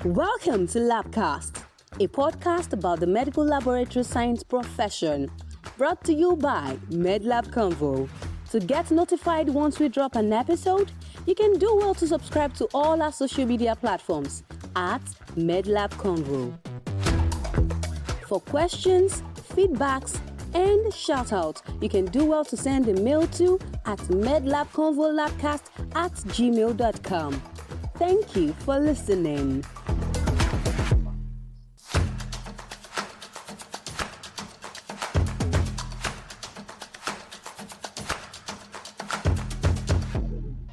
Welcome to LabCast, a podcast about the medical laboratory science profession, brought to you by Medlab Convo. To get notified once we drop an episode, you can do well to subscribe to all our social media platforms at Medlab Convo. For questions, feedbacks, and shoutouts, you can do well to send a mail to at medlabconvolabcast@gmail.com. Thank you for listening.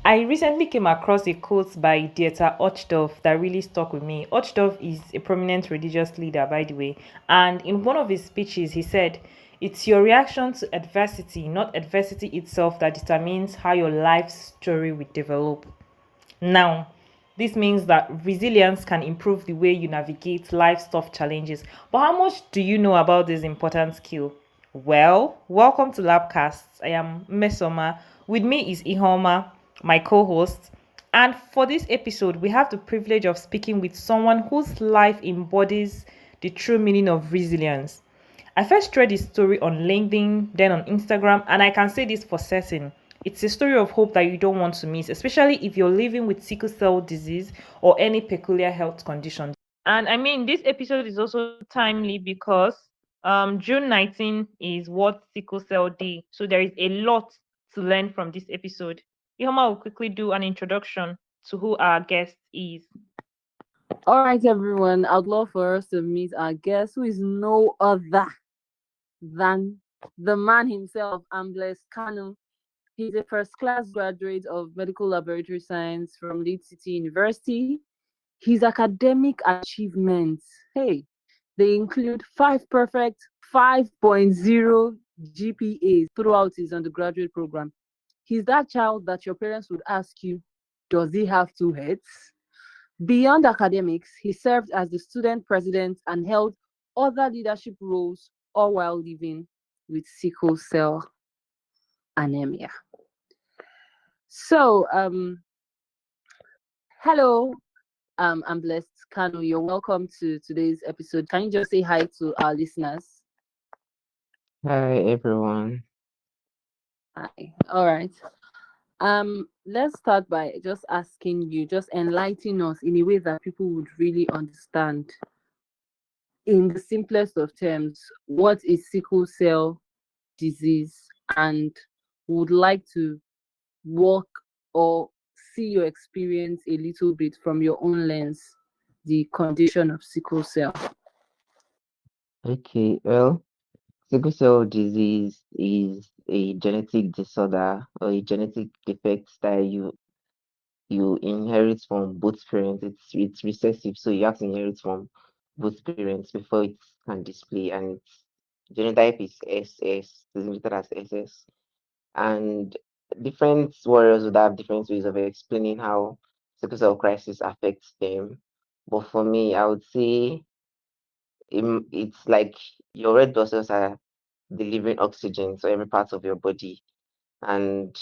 I recently came across a quote by Dieter Ochdorf that really stuck with me. Ochdorf is a prominent religious leader, by the way, and in one of his speeches, he said, "It's your reaction to adversity, not adversity itself, that determines how your life story will develop." Now, this means that resilience can improve the way you navigate life's tough challenges. But how much do you know about this important skill? Well, welcome to LabCast. I am Nmesoma. With me is Iheoma, my co-host. And for this episode, we have the privilege of speaking with someone whose life embodies the true meaning of resilience. I first read his story on LinkedIn, then on Instagram, and I can say this for certain. It's a story of hope that you don't want to miss, especially if you're living with sickle cell disease or any peculiar health condition. And I mean, this episode is also timely because June 19 is World Sickle Cell Day. So there is a lot to learn from this episode. Ihoma will quickly do an introduction to who our guest is. All right, everyone. I'd love for us to meet our guest, who is no other than the man himself, Amblest Kanu. He's a first class graduate of medical laboratory science from Leeds City University. His academic achievements, hey, they include 5 perfect 5.0 GPAs throughout his undergraduate program. He's that child that your parents would ask you, does he have 2 heads? Beyond academics, he served as the student president and held other leadership roles, all while living with sickle cell anemia. So, hello, I'm Blessed Kanu. You're welcome to today's episode. Can you just say hi to our listeners? Hi everyone. Hi. All right. Let's start by just asking you, just enlighten us in a way that people would really understand. In the simplest of terms, what is sickle cell disease, and would like to walk or see your experience a little bit from your own lens, the condition of sickle cell. Okay, well, sickle cell disease is a genetic disorder or a genetic defect that you inherit from both parents. It's recessive, so you have to inherit from both parents before it can display, and its genotype is SS, designated as SS. And different warriors would have different ways of explaining how sickle cell crisis affects them. But for me, I would say it's like your red blood cells are delivering oxygen to every part of your body. And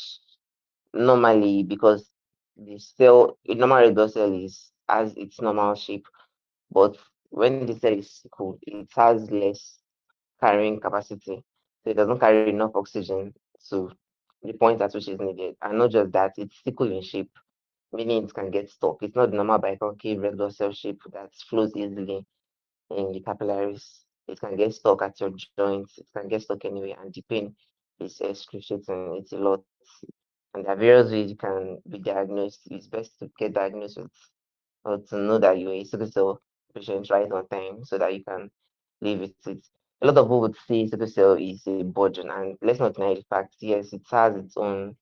normally, because a normal red blood cell is has its normal shape, but when the cell is sickle, it has less carrying capacity. So it doesn't carry enough oxygen to the point at which is needed. And not just that, it's sickle in shape, meaning it can get stuck. It's not the normal biconcave red blood cell shape that flows easily in the capillaries. It can get stuck at your joints, it can get stuck anywhere, and the pain is excruciating. It's a lot. And there are various ways you can be diagnosed. It's best to get diagnosed with or to know that you're a sickle cell patient right on time so that you can live with it. A lot of people would say sickle cell is a burden, and let's not deny the fact, yes, it has its own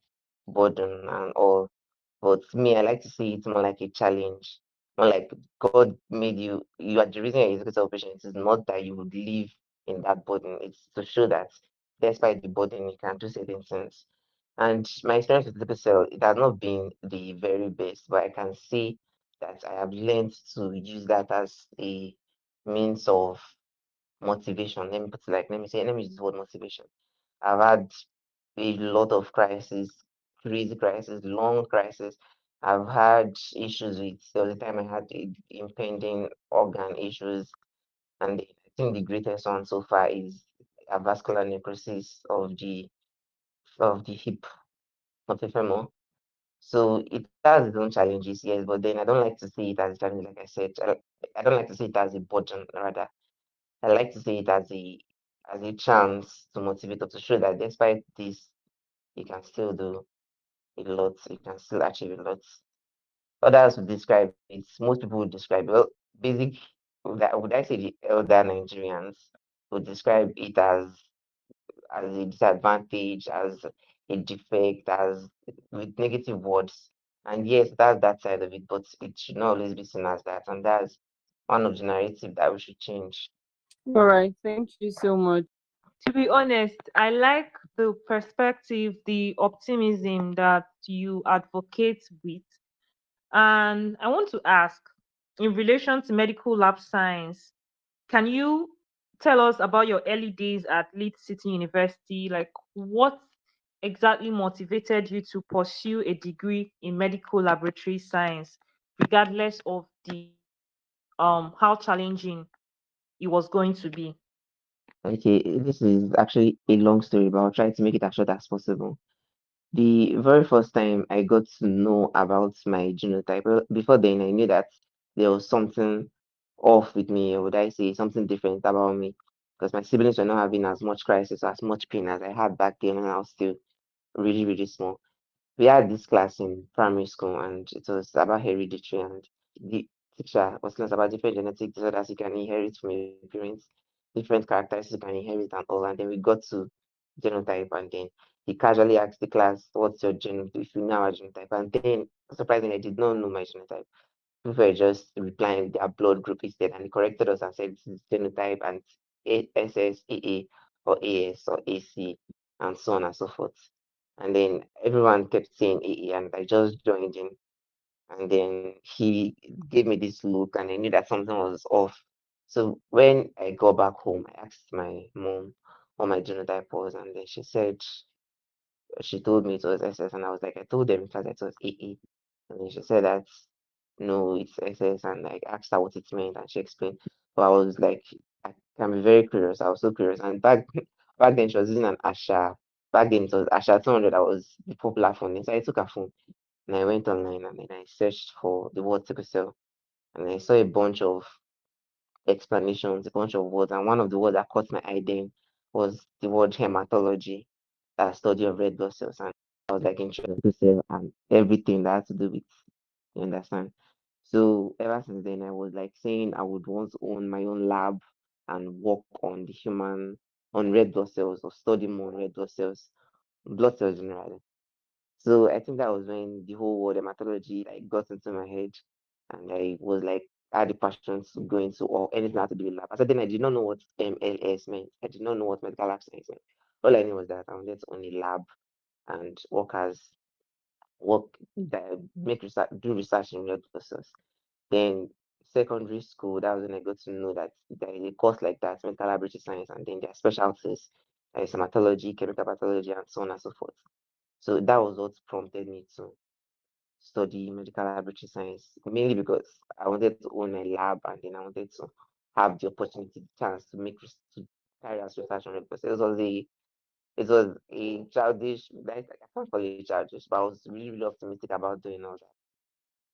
burden and all. But to me, I like to see it more like a challenge. More like God made you are the reason you're a sickle cell patient. It's not that you would live in that burden. It's to show that despite the burden, you can do certain things. And my experience with sickle cell, it has not been the very best, but I can see that I have learned to use that as a means of motivation. Let me use the word motivation. I've had a lot of crises, crazy crisis, long crisis, I've had issues with, there was a time I had impending organ issues, and I think the greatest one so far is a vascular necrosis of the hip of the femur. So it has its own challenges, yes, but then I don't like to see it as a challenge, like I said. I don't like to see it as a burden, rather. I like to see it as a chance to motivate or to show that despite this, you can still do a lot, you can still achieve a lot. Others would describe it, most people would describe, well, basic, would I say the elder Nigerians would describe it as a disadvantage, as a defect, as with negative words. And yes, that's that side of it, but it should not always be seen as that. And that's one of the narrative that we should change. All right, thank you so much. To be honest, I like the perspective, the optimism that you advocate with. And I want to ask, in relation to medical lab science, can you tell us about your early days at Leeds City University? Like, what exactly motivated you to pursue a degree in medical laboratory science, regardless of the how challenging it was going to be? Okay, this is actually a long story, but I'll try to make it as short as possible. The very first time I got to know about my genotype, well, before then I knew that there was something off with me, or would I say something different about me, because my siblings were not having as much crisis, as much pain as I had back then when I was still really, really small. We had this class in primary school, and it was about hereditary, and the teacher was telling us about different genetic disorders you can inherit from your parents, different characteristics you can inherit and all. And then we got to genotype, and then he casually asked the class, "What's your genotype? If you know our genotype." And then surprisingly, I did not know my genotype. People were just replying with their blood group instead, and he corrected us and said this is genotype and SS, AA, or AS, or AC, and so on and so forth. And then everyone kept saying AA, and I just joined in. And then he gave me this look, and I knew that something was off. So when I got back home, I asked my mom what my genotype was, and then she told me it was SS, and I was like, I told them in class that it was AA. And then she said that no, it's SS, and I asked her what it meant, and she explained. But I was like, I can be very curious. I was so curious, and back then she was using an Asha. Back then it was Asha 200 that was the popular phone. So I took her phone and I went online and then I searched for the word sickle cell, and I saw a bunch of explanations, a bunch of words, and one of the words that caught my eye then was the word hematology, that study of red blood cells, and I was like interested in cell and everything that had to do with, you understand. So ever since then, I was like saying I would want to own my own lab and work on the human, on red blood cells, or study more on red blood cells generally. So I think that was when the whole word hematology like got into my head, and I was like I had the passion to go into or anything that had to do with lab. As I then I did not know what MLS meant. I did not know what medical lab science meant. All I knew was that I wanted to own a lab and work make research, do research in red blood cells. Then secondary school, that was when I got to know that there is a course like that, medical laboratory science, and then there are specialties, like hematology, chemical pathology, and so on and so forth. So that was what prompted me to study medical laboratory science, mainly because I wanted to own a lab, and then I wanted to have the opportunity, the chance to to carry out research on it. Because it was a childish, like I can't call it childish, but I was really, really optimistic about doing all that.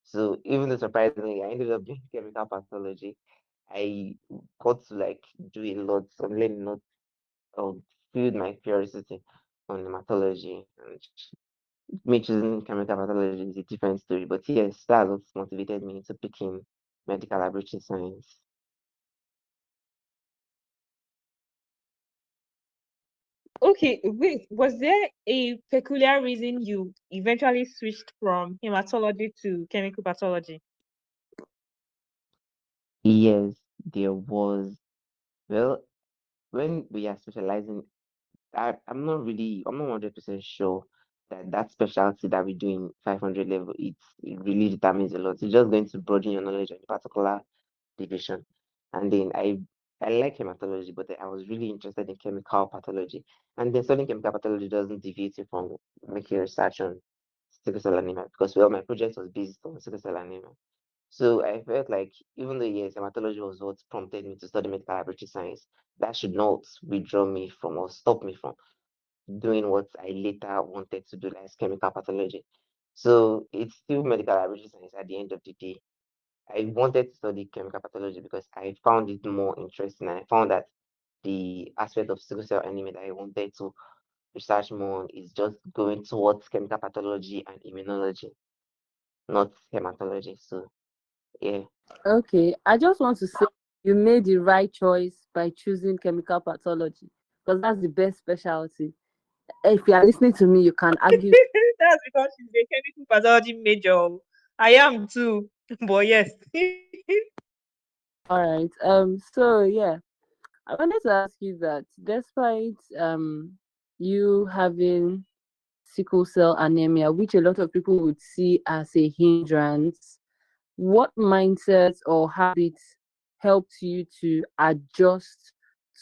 So even though surprisingly I ended up doing chemical pathology, I got to like do a lot of learning, not of build my curiosity on hematology, and me choosing chemical pathology is a different story. But yes, that's what motivated me to picking medical laboratory science. Okay, wait, was there a peculiar reason you eventually switched from hematology to chemical pathology? Yes, there was. Well, when we are specializing, I'm not 100% sure that that specialty that we do in 500 level, it really determines a lot. It's just going to broaden your knowledge on a particular division. And then I like hematology, but I was really interested in chemical pathology. And then studying chemical pathology doesn't deviate you from making research on sickle cell anemia because well, my project was based on sickle cell anemia. So I felt like even though yes, hematology was what prompted me to study medical laboratory science, that should not withdraw me from or stop me from doing what I later wanted to do, like chemical pathology. So it's still medical laboratory science at the end of the day. I wanted to study chemical pathology because I found it more interesting. And I found that the aspect of sickle cell anemia that I wanted to research more on is just going towards chemical pathology and immunology, not hematology. So yeah. Okay, I just want to say you made the right choice by choosing chemical pathology because that's the best specialty. If you are listening to me, you can argue. That's because she's a chemical pathology major. I am too. But yes. All right. So yeah, I wanted to ask you that despite you having sickle cell anemia, which a lot of people would see as a hindrance, what mindsets or habits helped you to adjust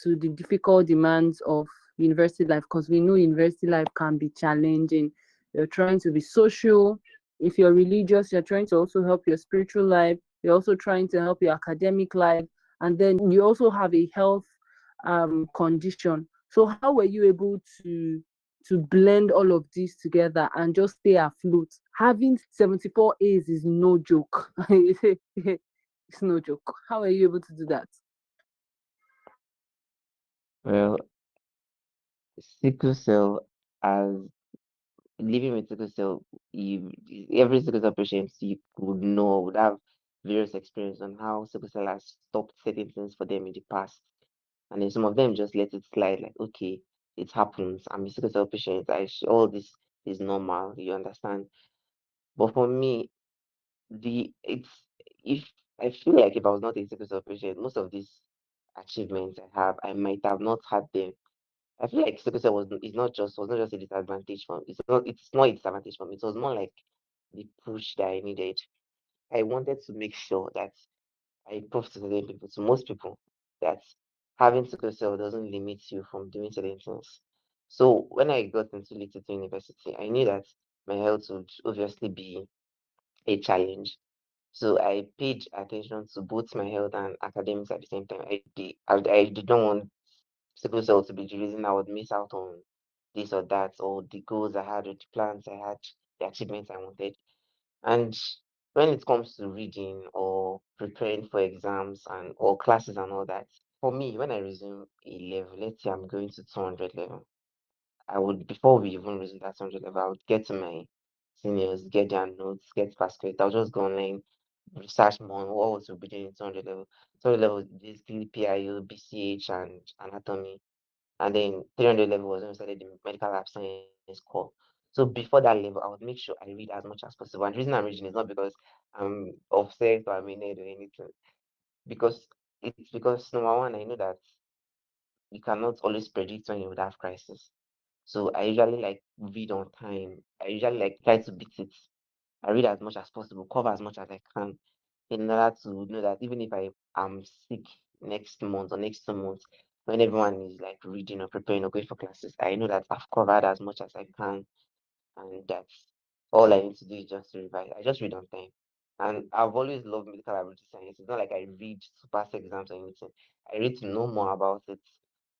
to the difficult demands of university life? Because we know university life can be challenging. You're trying to be social. If you're religious, you're trying to also help your spiritual life. You're also trying to help your academic life. And then you also have a health condition. So how were you able to blend all of these together and just stay afloat? Having 74 A's is no joke. It's no joke. How are you able to do that? Well, sickle cell as living with sickle cell, every sickle cell patient you would know would have various experience on how sickle cell has stopped certain things for them in the past. And then some of them just let it slide, like, okay, it happens. I'm a sickle cell patient. All this is normal. You understand? But for me, the it's if I feel like if I was not a sickle cell patient, most of these achievements I have, I might have not had them. I feel like sickle cell was not just a disadvantage for me. It's not a disadvantage for me. It was more like the push that I needed. I wanted to make sure that I prove to certain people, to most people, that having sickle cell doesn't limit you from doing certain things. So when I got into Little University, I knew that my health would obviously be a challenge. So I paid attention to both my health and academics at the same time. I did not want sickle cell to be the reason I would miss out on this or that, or the goals I had, or the plans I had, the achievements I wanted. And when it comes to reading or preparing for exams and or classes and all that, for me, when I resume a level, let's say I'm going to 200 level, I would, before we even resume that 200 level, I would get to my seniors, get their notes, get past credit. I'll just go online, research more on what was we doing in 200 level. 200 level is basically PIO, BCH, and anatomy. And then 300 level was when we started the medical lab science core. So before that level, I would make sure I read as much as possible. And the reason I'm reading is not because I'm obsessed or I'm in it or anything. Because it's because number one, I know that you cannot always predict when you would have crisis. So I usually like read on time. I usually like try to beat it. I read as much as possible, cover as much as I can in order to know that even if I am sick next month or next 2 months, when everyone is like reading or preparing or going for classes, I know that I've covered as much as I can, and that's all I need to do is just to revise. I just read on time. And I've always loved medical laboratory science. It's not like I read to pass exams or anything. I read to know more about it.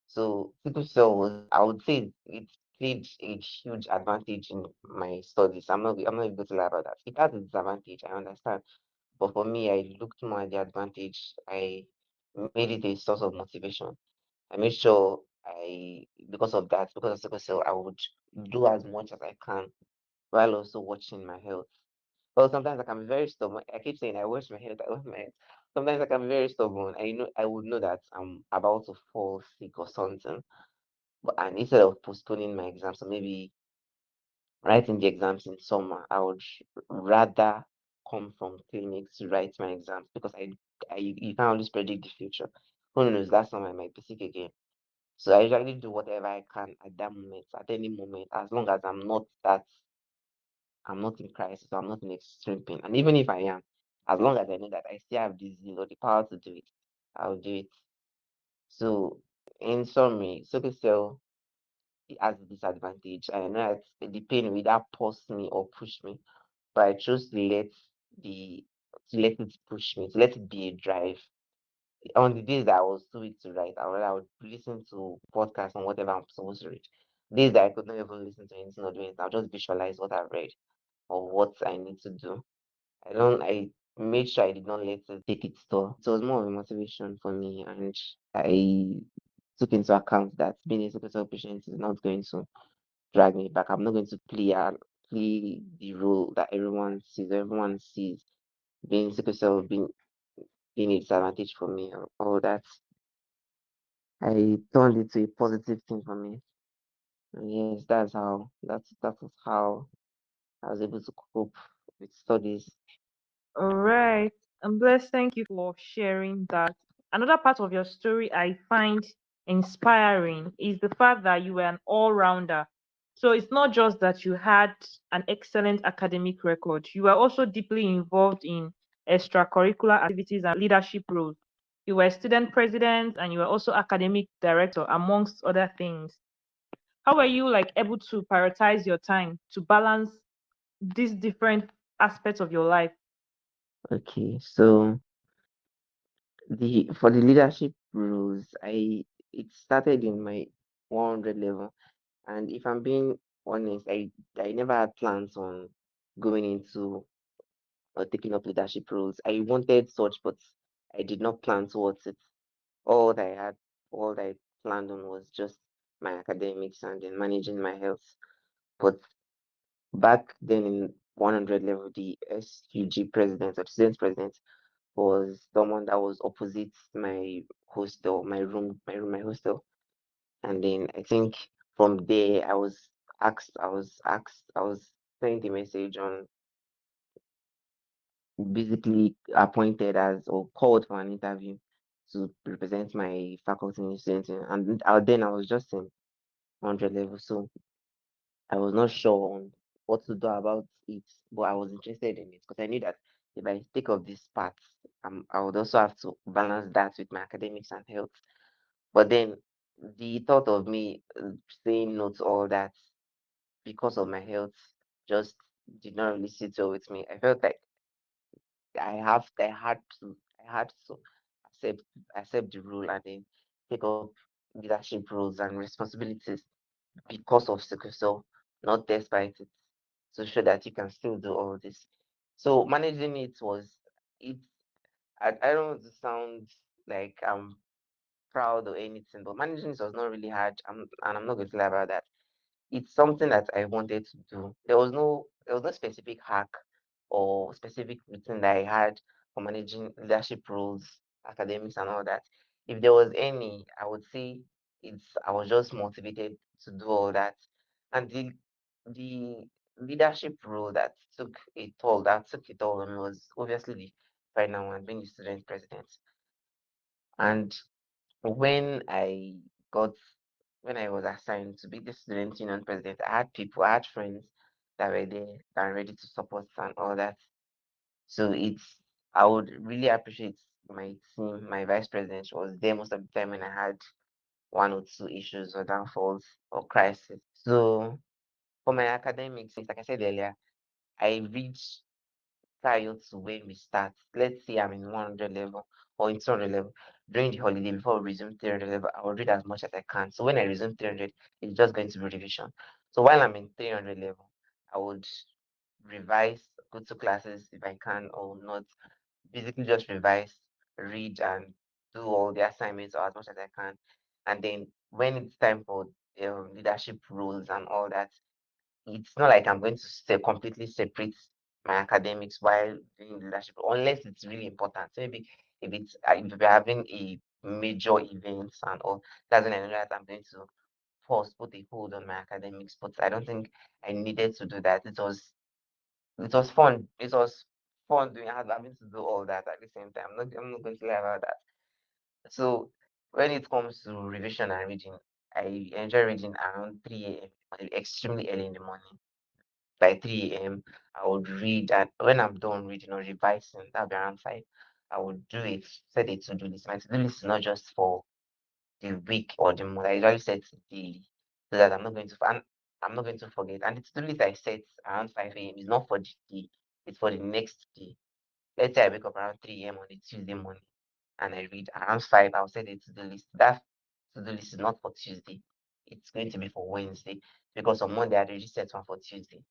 So sickle cell was, I would say it played a huge advantage in my studies. I'm not even going to lie about that. It has a disadvantage, I understand. But for me, I looked more at the advantage. I made it a source of motivation. I made sure because of sickle cell, I would do as much as I can while also watching my health. Well, sometimes I can be very stubborn. I keep saying I watch my health, I watch my health. Sometimes I can be very stubborn. I would know that I'm about to fall sick or something. But and instead of postponing my exams, so maybe writing the exams in summer, I would rather come from clinic to write my exams because I you can't always predict the future. Who knows? That summer I might be sick again. So I usually do whatever I can at that moment, at any moment, as long as I'm not in crisis, or I'm not in extreme pain. And even if I am, as long as I know that I still have the zeal or the power to do it, I'll do it. So in summary, sickle cell as a disadvantage. I know that the pain will either pause me or push me, but I chose the to let it push me, to let it be a drive. On the days that I was too weak to write, I would listen to podcasts on whatever I'm supposed to read. Days that I could not even listen to anything or do anything, I'll just visualize what I've read or what I need to do. I made sure I did not let it take its toll. It was more of a motivation for me, and I took into account that being a sickle cell patient is not going to drag me back. I'm not going to play the role that everyone sees being sickle cell being a disadvantage for me or all that. I turned it to a positive thing for me. And yes, that was how I was able to cope with studies. All right. I'm blessed. Thank you for sharing that. Another part of your story I find inspiring is the fact that you were an all rounder. So it's not just that you had an excellent academic record, you were also deeply involved in extracurricular activities and leadership roles. You were student president and you were also academic director, amongst other things. How were you like able to prioritize your time to balance these different aspects of your life? Okay, so the for the leadership roles, it started in my 100 level, and if I'm being honest, I never had plans on going into or taking up leadership roles. I wanted such, but I did not plan towards it. All that I had, all that I planned on was just my academics and then managing my health. But back then in 100 level, the SUG president or the student president was someone that was opposite my hostel, my hostel. And then I think from there I was sent a message on basically appointed as or called for an interview to represent my faculty in students. And then I was just in 100 level. So I was not sure on what to do about it, but I was interested in it because I knew that if I take up this path, I would also have to balance that with my academics and health. But then the thought of me saying no to all that because of my health just did not really sit well with me. I felt like I had to accept accept the role and then take up leadership roles and responsibilities because of sickle cell, not despite it, to show that you can still do all this. So managing it was it. I don't want to sound like I'm proud or anything, but managing it was not really hard. And I'm not going to lie about that. It's something that I wanted to do. There was no specific hack or specific routine that I had for managing leadership roles, academics and all that. If there was any, I would say I was just motivated to do all that. And the leadership role that took a toll on me was obviously the final one, being the student president. And when I got when I was assigned to be the student union president, I had friends that were there and ready to support and all that. So I would really appreciate my team. My vice president was there most of the time when I had one or two issues or downfalls or crisis. So for my academics, like I said earlier, I reached prior to when we start. Let's say I'm in 100 level or in 200 level. During the holiday, before we resume 300 level, I will read as much as I can. So when I resume 300, it's just going to be revision. So while I'm in 300 level, I would revise, go to classes if I can or not. Basically, just revise, read, and do all the assignments or as much as I can. And then when it's time for leadership roles and all that, it's not like I'm going to completely separate my academics while doing leadership, unless it's really important. So maybe if we're having a major events and all, that's when I know that I'm going to put a hold on my academics. But I don't think I needed to do that. It was fun. It was fun having to do all that at the same time. I'm not going to lie about that. So when it comes to revision and reading, I enjoy reading around 3 a.m. extremely early in the morning by 3 a.m. I would read, and when I'm done reading or revising, that'll be around 5. I would set a to-do list. My to-do list is not just for the week or the month. I usually set it daily so that I'm not going to forget. And the to-do list I set around 5 a.m. is not for the day, it's for the next day. Let's say I wake up around 3 a.m. on a Tuesday morning and I read around 5, I'll set a to-do list. That to-do list is not for Tuesday. It's going to be for Wednesday because on Monday I already set one for Tuesday.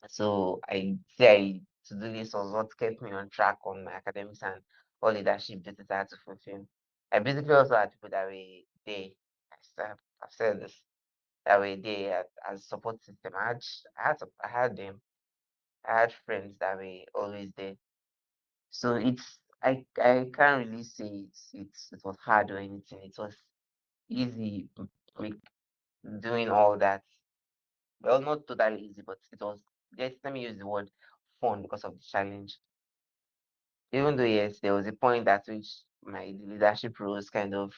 So I say I to-do list was what kept me on track on my academics and all leadership duties I had to fulfill. I basically also had people that were there. I've said this that were there as support system. I had them. I had friends that were always there. So I can't really say it was hard or anything. It was easy like doing all that. Well, not totally easy, but it was, let me use the word fun because of the challenge. Even though yes, there was a point at which my leadership roles kind of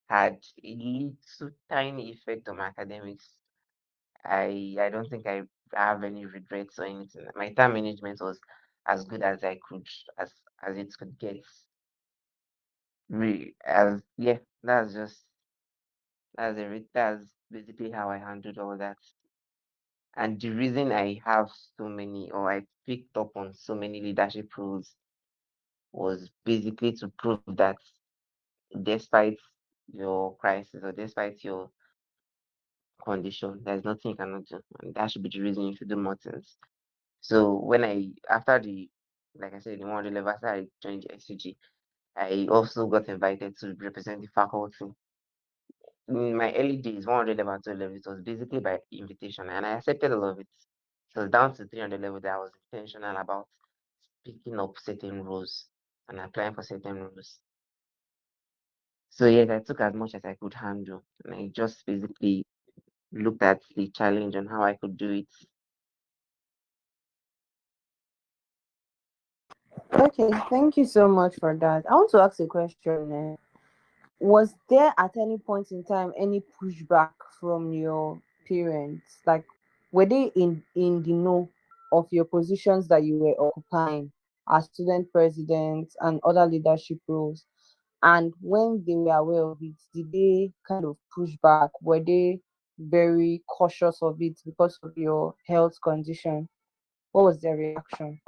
had a little tiny effect on my academics. I don't think I have any regrets or anything. My time management was as good as I could as it could get. As yeah, that's basically how I handled all that. And the reason I have so many, or I picked up on so many leadership roles, was basically to prove that despite your crisis or despite your condition, there's nothing you cannot do. And that should be the reason you should do more things. So when after like I said, the 100 level, after I joined the SUG, I also got invited to represent the faculty. In my early days, 100 level and 2 level, it was basically by invitation, and I accepted all of it. So down to 300 level that I was intentional about picking up certain roles and applying for certain roles. So yes, I took as much as I could handle, and I just basically looked at the challenge and how I could do it. Okay, thank you so much for that. I want to ask a question. Was there at any point in time any pushback from your parents? Like, were they in the know of your positions that you were occupying as student president and other leadership roles? And when they were aware of it, did they kind of push back? Were they very cautious of it because of your health condition? What was their reaction?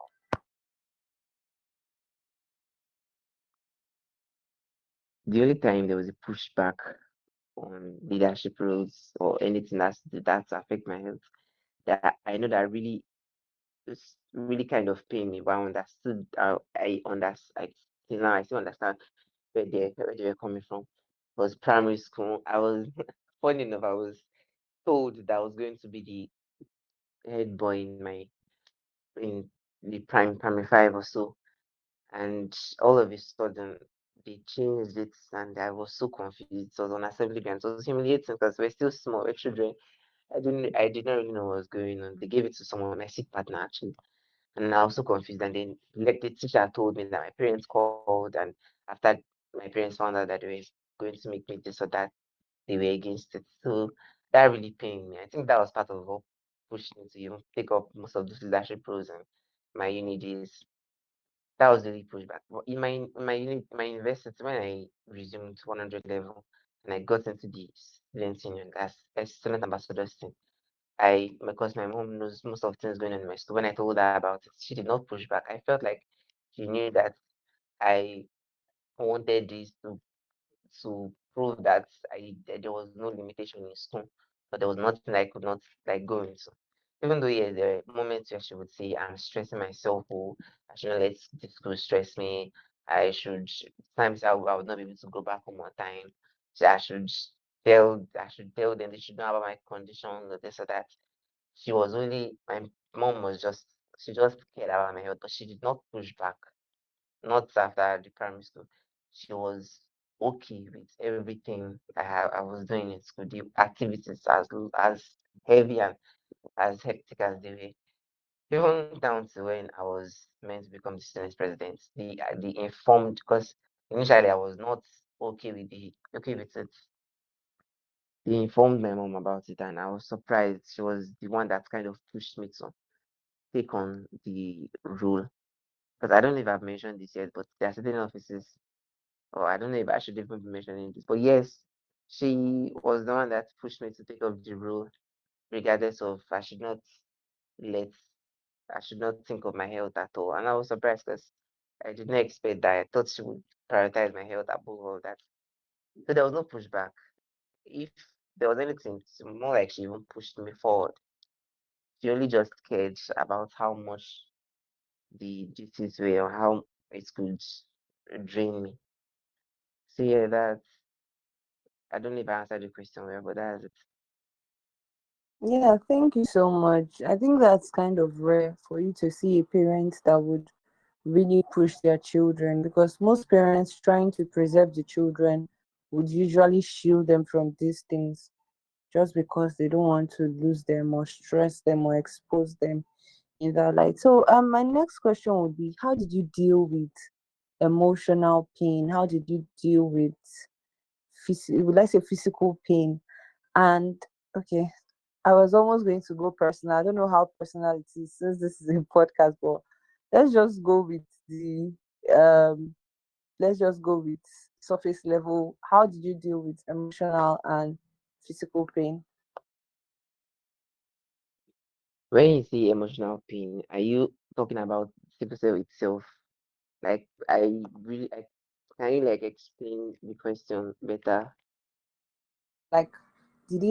The only time there was a pushback on leadership roles or anything that's affect my health, that I know that really it's really kind of pain me, but I understood. Till now I still understand where they were coming from. It was primary school. I was funny enough. I was told that I was going to be the head boy in the primary five or so, and all of a sudden they changed it, and I was so confused. It was on assembly ground. It was humiliating because we're still small, we're children. I did not really know what was going on. They gave it to someone, my sick partner actually. And I was so confused. And then like the teacher told me that my parents called, and after my parents found out that they were going to make me this or that, they were against it. So that really pained me. I think that was part of what pushed me to even take up most of those leadership roles and my uni days. That was the really pushback. But in my university, when I resumed 100 level and I got into the student union, that's a student ambassadors thing. Because my mom knows most of things going on in my school. When I told her about it, she did not push back. I felt like she knew that I wanted this to prove that there was no limitation in school, but there was nothing I could not like go into. Even though yes, there were moments where she would say I'm stressing myself, or I shouldn't let this school stress me. Times I would not be able to go back home on time. So I should tell them they should know about my condition or this or that. My mom was just she just cared about my health, but she did not push back. Not after the primary school. She was okay with everything I was doing in school. The activities as heavy and as hectic as they were. Even down to when I was meant to become the student president, the informed because initially I was not okay with it. They informed my mom about it, and I was surprised. She was the one that kind of pushed me to take on the role. Because I don't know if I've mentioned this yet, but there are certain offices, or I don't know if I should even be mentioning this, but yes, She was the one that pushed me to take up the role, regardless of let I should not think of my health at all. And I was surprised because I did not expect that. I thought she would prioritize my health above all that. So there was no pushback. If there was anything, it's more like she even pushed me forward. She only just cared about how much the duties were or how it could drain me. So yeah, I don't know if I answered the question well, but that's it. Yeah, thank you so much. I think that's kind of rare for you to see a parent that would really push their children, because most parents trying to preserve the children would usually shield them from these things just because they don't want to lose them or stress them or expose them in that light. So my next question would be, how did you deal with emotional pain? How did you deal with would I say physical pain? And okay, I was almost going to go personal. I don't know how personal it is since this is a podcast, but let's just go with the um let's just go with surface level. How did you deal with emotional and physical pain? When you say emotional pain, are you talking about sickle cell itself? Like, can you like explain the question better? Like, did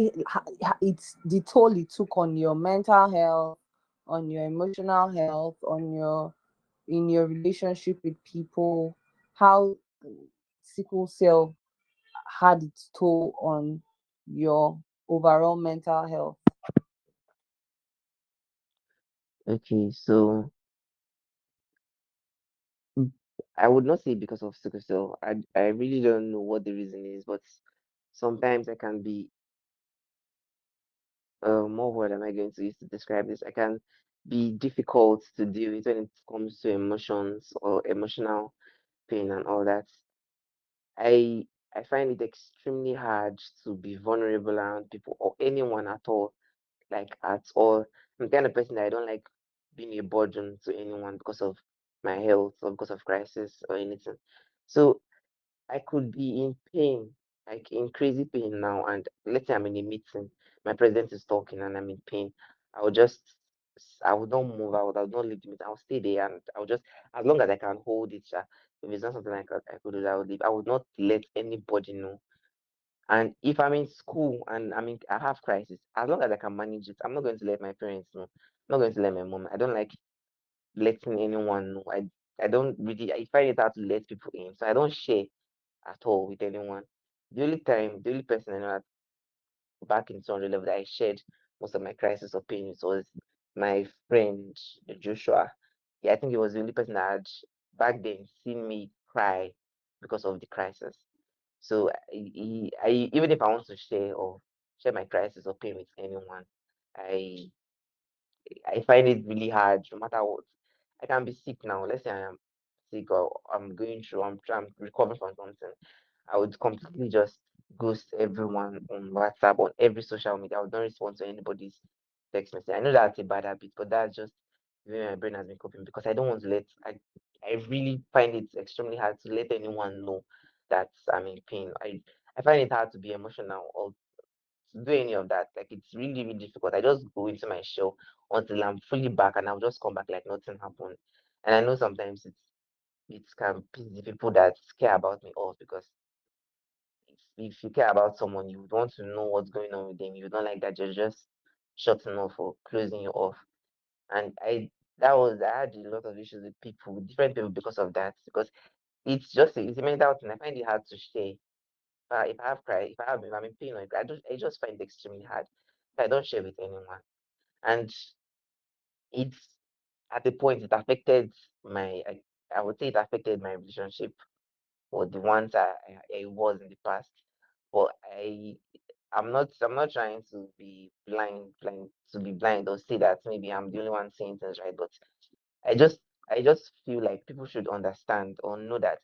it's the toll it took on your mental health, on your emotional health, on your in your relationship with people, how sickle cell had its toll on your overall mental health? Okay, so mm, I would not say because of sickle cell. I really don't know what the reason is, but sometimes I can be more word am I going to use to describe this? I can be difficult to deal with when it comes to emotions or emotional pain and all that. I I find it extremely hard to be vulnerable around people or anyone at all. Like at all. I'm the kind of person that I don't like being a burden to anyone because of my health or because of crisis or anything. So I could be in pain, like in crazy pain now, and let's say I'm in a meeting, my president is talking and I'm in pain. I would just, I would not move out, I would not leave the meeting, I'll stay there and I'll just, as long as I can hold it, if it's not something I could do, I would leave. I would not let anybody know. And if I'm in school and I have crisis, as long as I can manage it, I'm not going to let my parents know. I'm not going to let my mom. I don't like letting anyone know. I don't really, I find it hard to let people in. So I don't share at all with anyone. The only person I know that back in 200 level that I shared most of my crisis of pain with was my friend Joshua. Yeah, I think he was the only person that had back then seen me cry because of the crisis. So even if I want to share my crisis or pain with anyone, I I find it really hard, no matter what. I can be sick now. Let's say I am sick or I'm recovering from something. I would completely just ghost everyone on WhatsApp, on every social media. I would not respond to anybody's text message. I know that's a bad habit, but that's just the way my brain has been coping because I don't want to I really find it extremely hard to let anyone know that I'm in pain. I find it hard to be emotional or to do any of that. Like it's really, really difficult. I just go into my shell until I'm fully back and I'll just come back like nothing happened. And I know sometimes it can piss the people that care about me off because if you care about someone, you would want to know what's going on with them. You don't like that you're just shutting off or closing you off. And I had a lot of issues with people, with different people because of that. Because it's a mental thing. I find it hard to share. If I have cry, if I'm in pain or I just find it extremely hard. I don't share with anyone. And it's at the point it affected I would say it affected my relationship or the ones I was in the past. But I'm not trying to be blind or say that maybe I'm the only one saying things right. But I just I just feel like people should understand or know that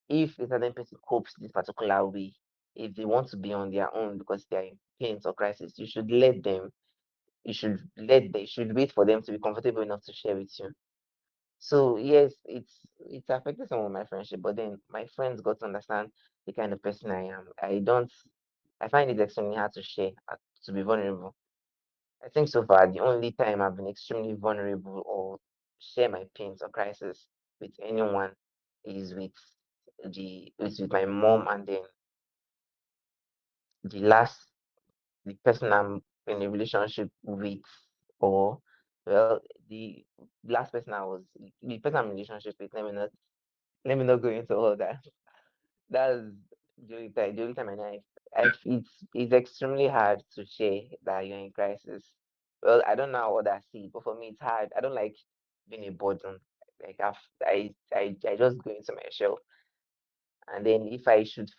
if a certain person copes this particular way, if they want to be on their own because they're in pain or crisis, you should let them. You should wait for them to be comfortable enough to share with you. So yes, it's affected some of my friendship, but then my friends got to understand the kind of person I am. I don't I find it extremely hard to share, to be vulnerable. I think so far the only time I've been extremely vulnerable or share my pains or crisis with anyone is with my mom, and then the last the person I'm in a relationship with, or well, the last person the person I'm in a relationship with. Let me not go into all that. That's the only time it's extremely hard to share that you're in crisis. Well, I don't know how others see it, but for me it's hard. I don't like being a burden. Like I just go into my shell, and then if I should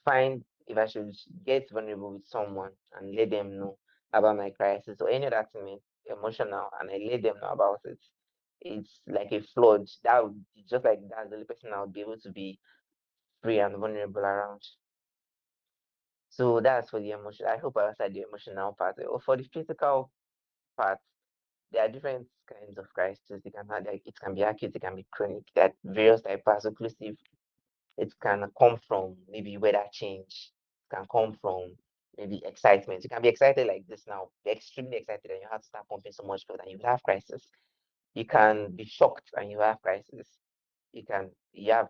get vulnerable with someone and let them know about my crisis or any other thing emotional, and I let them know about it, it's like a flood. Just like that's the only person I would be able to be free and vulnerable around. So that's for the emotion. I hope I answered the emotional part. Or for the physical part, there are different kinds of crises. They can have, like, it can be acute, it can be chronic. There are various types, inclusive. It can come from maybe weather change. It can come from maybe excitement. You can be excited like this now, be extremely excited, and you have to start pumping so much blood, and you have crisis. You can be shocked and you have crisis. You can have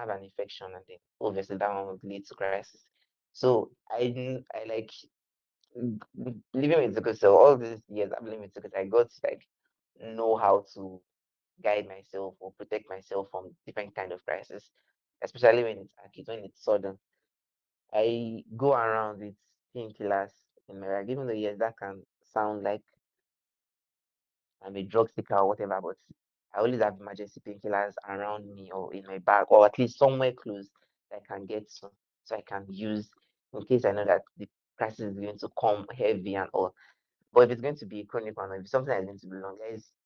an infection, and then obviously that one will lead to crisis. So I like living with sickle cell. All these years I've living with sickle cell, I got to like know how to guide myself or protect myself from different kind of crisis, especially when it's acute, when it's sudden. I go around with painkillers in my bag, even though yes, that can sound like I'm a drug seeker or whatever, but I always have emergency painkillers around me or in my bag, or at least somewhere close that I can get to, so I can use in case I know that the crisis is going to come heavy and all. But if it's going to be a chronic one, or if it's something that's going to be long,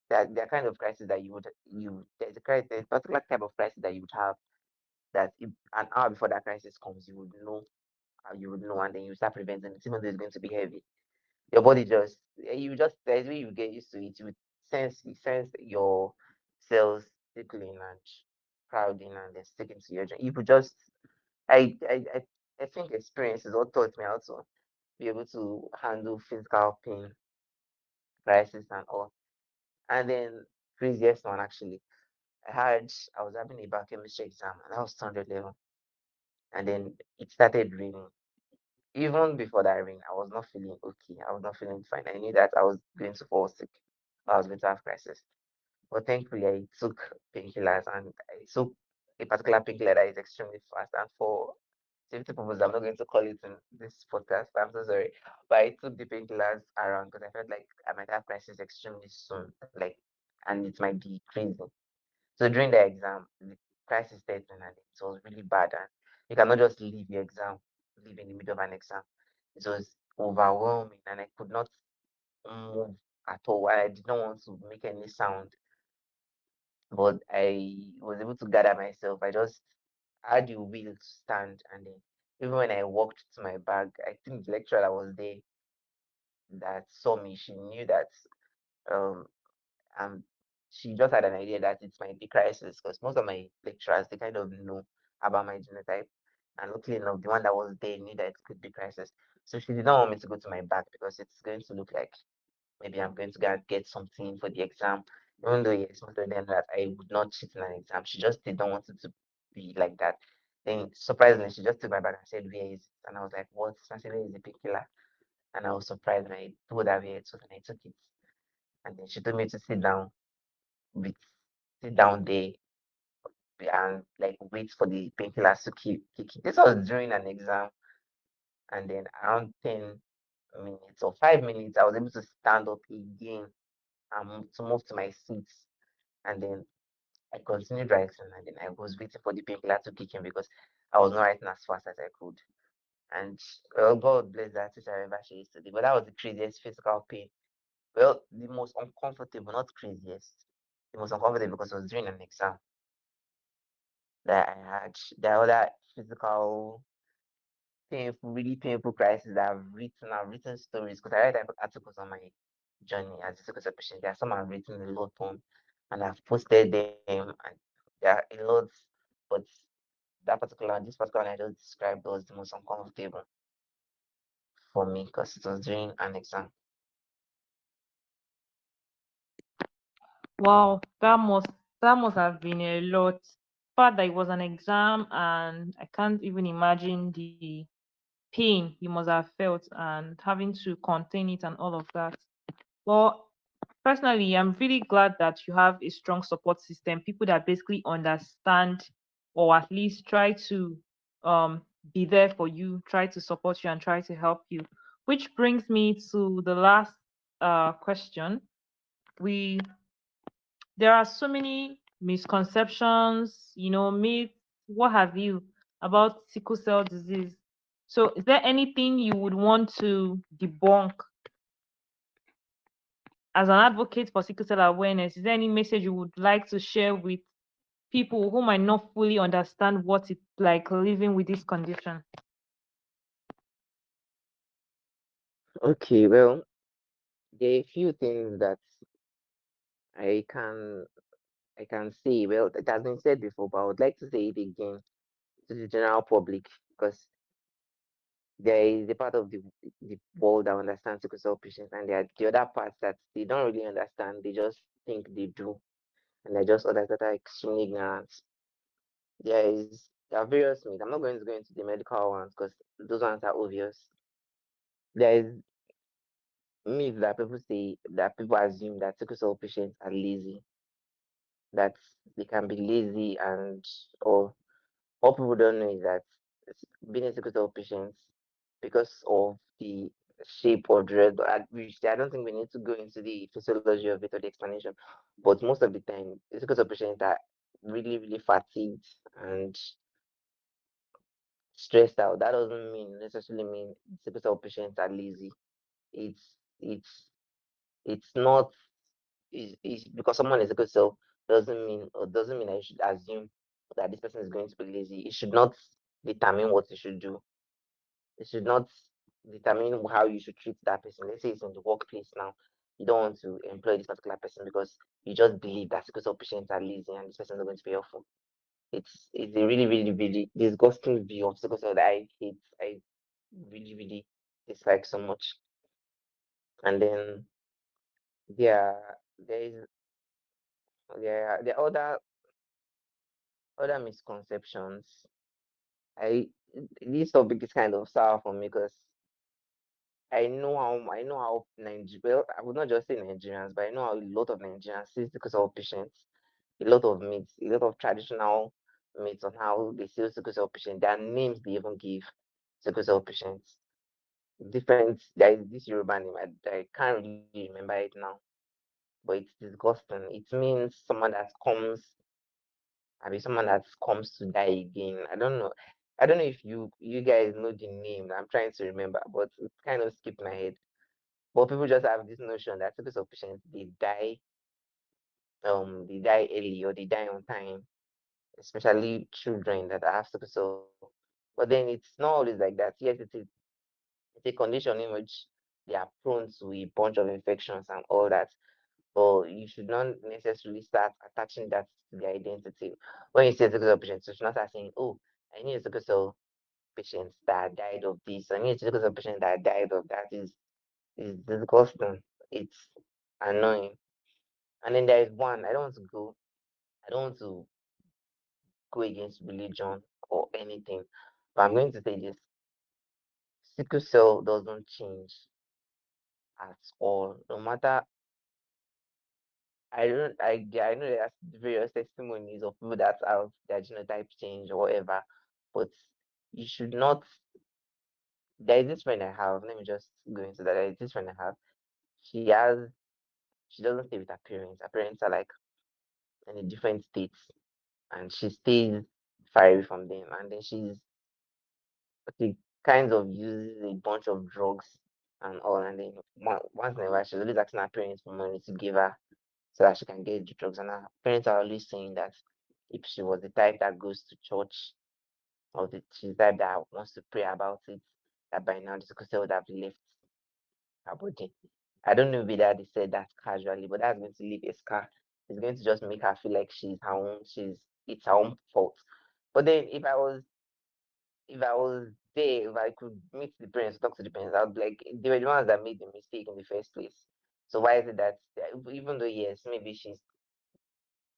there are kind of crisis that there's a particular type of crisis that you would have, that if, an hour before that crisis comes, you would know, and then you start preventing it, even though it's going to be heavy. Your body there's way you get used to it. You sense your cells tickling and crowding and then sticking to your joint. You could just I think experiences all taught me how to be able to handle physical pain, crisis and all. And then craziest one actually, I was having a biochemistry exam, and I was 200 level, and then it started raining. Even before that rain, I was not feeling okay. I was not feeling fine. I knew that I was going to fall sick. I was going to have crisis. But thankfully, I took painkillers, and I took a particular painkiller that is extremely fast. And for safety purposes, I'm not going to call it in this podcast. I'm so sorry. But I took the painkillers around because I felt like I might have crisis extremely soon. And it might be crazy. So during the exam, the crisis set in, and it was really bad. And you cannot just leave in the middle of an exam. It was overwhelming, and I could not move at all. I did not want to make any sound, but I was able to gather myself. I just had the will to stand, and then even when I walked to my bag, I think the lecturer that was there that saw me, she knew that um um she just had an idea that it might be crisis, because most of my lecturers, they kind of know about my genotype, and luckily enough, the one that was there knew that it could be crisis. So she did not want me to go to my bag because it's going to look like maybe I'm going to go and get something for the exam. Even though yes, most of them that I would not cheat in an exam. She just did not want it to be like that. Then surprisingly, she just took my bag and said, "Where is it?" And I was like, "What?" I said, "Where is the painkiller?" And I was surprised when I told her where it was, and I took it. And then she told me to with sit down there and like wait for the painkillers to keep kicking. This was during an exam, and then around 10 minutes or 5 minutes, I was able to stand up again and to move to my seat. And then I continued writing, and then I was waiting for the painkiller to kick in because I was not writing as fast as I could. And well, God bless that teacher ever she used to do. But that was the craziest physical pain. Well, the most uncomfortable, not craziest. The most uncomfortable because it was during an exam that I had. The other physical, painful, really painful crisis that I've written stories because I write articles on my journey as a sickle cell patient. There are some I've written a lot on, and I've posted them, and there are a lot, but this particular one I just described was the most uncomfortable. for me because it was during an exam. Wow, that must have been a lot. Fact that it was an exam, and I can't even imagine the pain you must have felt and having to contain it and all of that. Well, personally, I'm really glad that you have a strong support system, people that basically understand or at least try to um be there for you, try to support you and try to help you. Which brings me to the last question. We There are so many misconceptions, myths, what have you, about sickle cell disease. So, is there anything you would want to debunk as an advocate for sickle cell awareness? Is there any message you would like to share with people who might not fully understand what it's like living with this condition? Okay, well, there are a few things that I can I can say. Well, it has been said before, but I would like to say it again to the general public because there is a part of the world that understands sickle cell patients, and there are the other parts that they don't really understand. They just think they do, and there are just others that are extremely ignorant. There are various myths. I'm not going to go into the medical ones because those ones are obvious. There is myth that people assume that sickle cell patients are lazy, that they can be lazy, and or what people don't know is that being a sickle cell patient, because of the shape of the red blood, which I don't think we need to go into the physiology of it or the explanation, but most of the time, the sickle cell patients are really, really fatigued and stressed out. That doesn't necessarily mean sickle cell patients are lazy. It's it's it's not it's because someone is sickle cell doesn't mean I should assume that this person is going to be lazy. It should not determine what you should do. It should not determine how you should treat that person. Let's say it's in the workplace now. You don't want to employ this particular person because you just believe that sickle cell patients are lazy and this person is not going to be helpful. It's a really, really, really disgusting view of sickle cell that I hate. I really, really dislike so much. And then there is there are other misconceptions. I This topic is kind of sour for me because I know how Nigeria. Well, I would not just say Nigerians, but I know how a lot of Nigerians see sickle cell patients. A lot of myths, a lot of traditional myths on how they see sickle cell patients. Their names they even give sickle cell patients. Different. There is this Yoruba name. I can't really remember it now, but it's disgusting. It means someone that comes to die again. I don't know. I don't know if you guys know the name. I'm trying to remember, but it kind of skipped my head. But people just have this notion that sickle cell patients they die early or they die on time, especially children that have sickle cell. But then it's not always like that. Yes, it's a condition in which they are prone to a bunch of infections and all that. But you should not necessarily start attaching that to their identity. When you say sickle cell patients, you should not start saying, "Oh, I need a sickle cell patient that died of this. I need a sickle cell patient that died of that." Is disgusting. It's annoying. And then there is one. I don't want to go against religion or anything, but I'm going to say this: sickle cell doesn't change at all. No matter I don't I know there's various testimonies of people that have their genotype change or whatever, but you should not. There is this friend I have. Let me just go into that. There is this friend I have. She has she doesn't stay with her parents. Her parents are like in a different states, and she stays far away from them. And then she kind of uses a bunch of drugs and all. And then once in a while, she's always asking her parents for money to give her so that she can get the drugs. And her parents are always saying that if she was the type that goes to church or she's the type that wants to pray about it, that by now the sickle cell would have left her body. I don't know whether they said that casually, but that's going to leave a scar. It's going to just make her feel like it's her own fault. But then if I was say if I could meet the parents, talk to the parents, I'd be like, they were the ones that made the mistake in the first place. So why is it that even though yes, maybe she's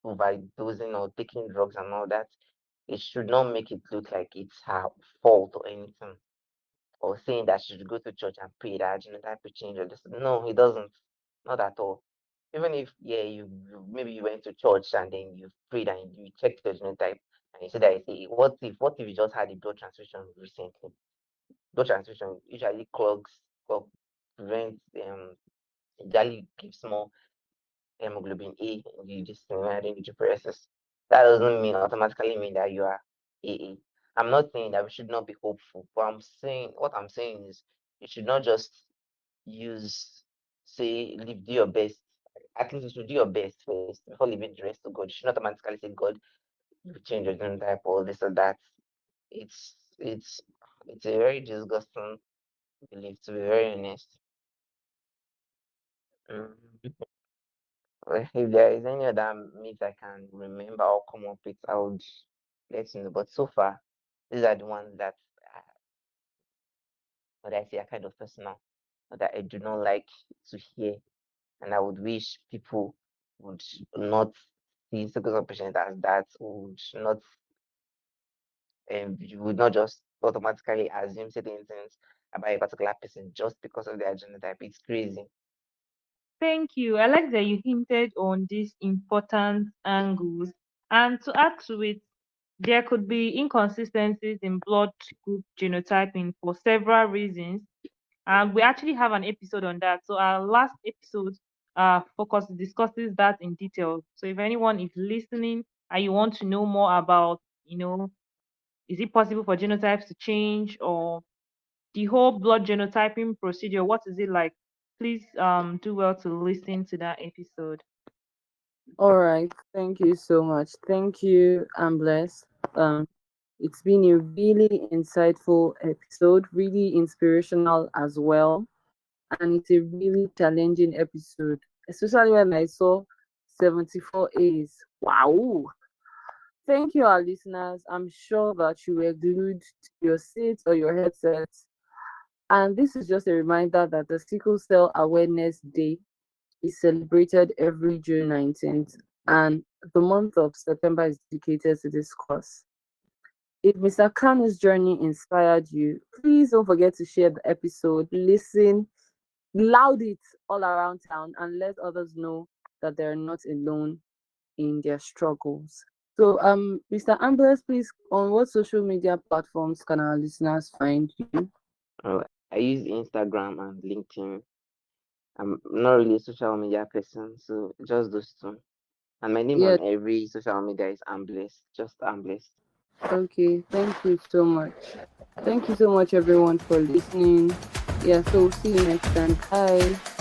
overdosing or taking drugs and all that, it should not make it look like it's her fault or anything, or saying that she should go to church and pray that genotype will change or this. No, it doesn't. Not at all. Even if yeah, maybe you went to church and then you prayed and you checked your genotype and you said that, you say, what if you just had a blood transfusion recently? Blood transfusion usually prevents usually gives more hemoglobin A in the this thing when the GPAs. That doesn't mean automatically mean that you are AA. I'm not saying that we should not be hopeful, but what I'm saying is you should not just use do your best. At least you should do your best first before leaving the rest to God. You should not automatically say, God, you change your genotype or this or that. It's it's it's a very disgusting belief, to be very honest. Mm. Well, if there is any other myth I can remember or come up with, I would let you know. But so far, these are the ones that what I say are kind of personal, that I do not like to hear, and I would wish people would not see sickle cell patients as that, you would not just automatically assume certain things about a particular person just because of their genotype. It's crazy. Thank you. I like that you hinted on these important angles. And to add to it, there could be inconsistencies in blood group genotyping for several reasons. And we actually have an episode on that. So our last episode discusses that in detail. So if anyone is listening and you want to know more about, is it possible for genotypes to change, or the whole blood genotyping procedure, what is it like? Please do well to listen to that episode. All right. Thank you so much. Thank you, Amblest. Um, it's been a really insightful episode, really inspirational as well. And it's a really challenging episode, especially when I saw 74 A's. Wow. Thank you, our listeners. I'm sure that you were glued to your seats or your headsets. And this is just a reminder that the Sickle Cell Awareness Day is celebrated every June 19th, and the month of September is dedicated to this cause. If Mr. Kanu's journey inspired you, please don't forget to share the episode, listen, loud it all around town, and let others know that they're not alone in their struggles. So, Mr. Ambrose, please, on what social media platforms can our listeners find you? I use Instagram and LinkedIn. I'm not really a social media person, so just those two. And my name Yeah, on every social media is Amblest, just Amblest. okay. Thank you so much. Thank you so much, everyone, for listening. Yeah, so see you next time. Bye.